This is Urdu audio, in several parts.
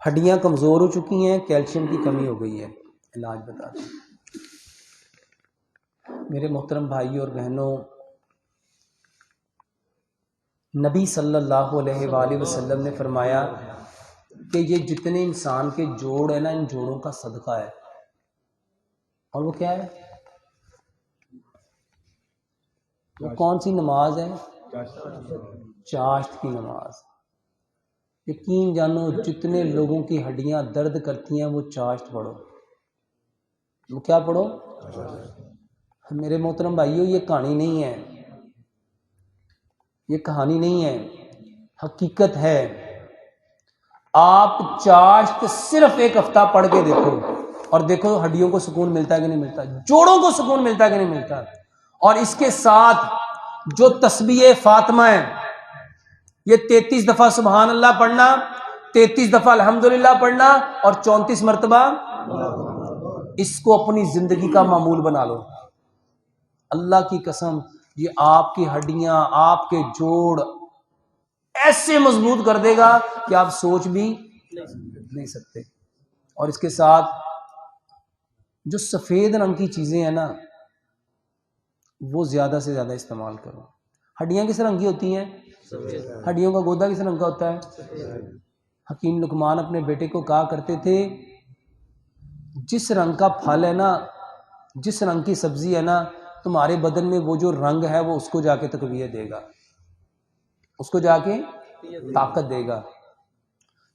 ہڈیاں کمزور ہو چکی ہیں، کیلشیم کی کمی ہو گئی ہے، علاج بتا دیں۔ میرے محترم بھائیوں اور بہنوں، نبی صلی اللہ علیہ وآلہ وسلم نے فرمایا کہ یہ جتنے انسان کے جوڑ ہیں نا، ان جوڑوں کا صدقہ ہے۔ اور وہ کیا ہے؟ وہ کون سی نماز ہے؟ چاشت کی نماز۔ یقین جانو جتنے لوگوں کی ہڈیاں درد کرتی ہیں وہ چاشت پڑھو۔ وہ کیا پڑھو؟ میرے محترم بھائیوں، یہ کہانی نہیں ہے، یہ کہانی نہیں ہے، حقیقت ہے۔ آپ چاشت صرف ایک ہفتہ پڑھ کے دیکھو اور دیکھو ہڈیوں کو سکون ملتا ہے کہ نہیں ملتا، جوڑوں کو سکون ملتا ہے کہ نہیں ملتا۔ اور اس کے ساتھ جو تسبیح فاطمہ ہے، یہ 33 دفعہ سبحان اللہ پڑھنا، 33 دفعہ الحمدللہ پڑھنا اور 34 مرتبہ، اس کو اپنی زندگی کا معمول بنا لو۔ اللہ کی قسم، یہ آپ کی ہڈیاں، آپ کے جوڑ ایسے مضبوط کر دے گا کہ آپ سوچ بھی نہیں سکتے۔ اور اس کے ساتھ جو سفید رنگ کی چیزیں ہیں نا، وہ زیادہ سے زیادہ استعمال کرو۔ ہڈیاں کس رنگ کی ہوتی ہیں؟ ہڈیوں کا گودا کس رنگ کا ہوتا ہے؟ حکیم لقمان اپنے بیٹے کو کہا کرتے تھے، جس رنگ کا پھل ہے نا، جس رنگ کی سبزی ہے نا، تمہارے بدن میں وہ جو رنگ ہے وہ اس کو جا کے تقویت دے گا، اس کو جا کے طاقت دے گا۔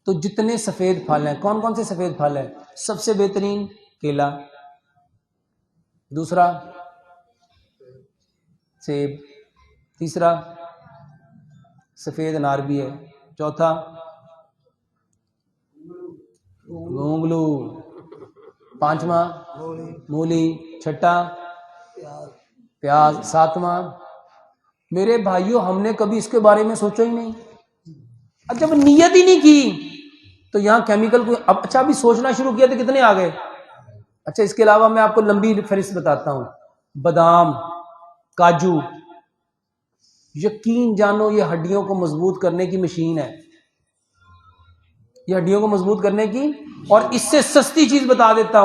تو جتنے سفید پھل ہیں، کون کون سے سفید پھل ہیں؟ سب سے بہترین کیلا، دوسرا سیب، تیسرا سفید انار بھی ہے، چوتھا گونگلو، پانچواں مولی، چھٹا پیاز، ساتواں۔ میرے بھائیوں، ہم نے کبھی اس کے بارے میں سوچا ہی نہیں، جب نیت ہی نہیں کی تو یہاں کیمیکل کو اچھا بھی سوچنا شروع کیا تو کتنے آ گئے۔ اچھا، اس کے علاوہ میں آپ کو لمبی فہرست بتاتا ہوں، بادام، کاجو، یقین جانو یہ ہڈیوں کو مضبوط کرنے کی مشین ہے، یہ ہڈیوں کو مضبوط کرنے کی۔ اور اس سے سستی چیز بتا دیتا ہوں،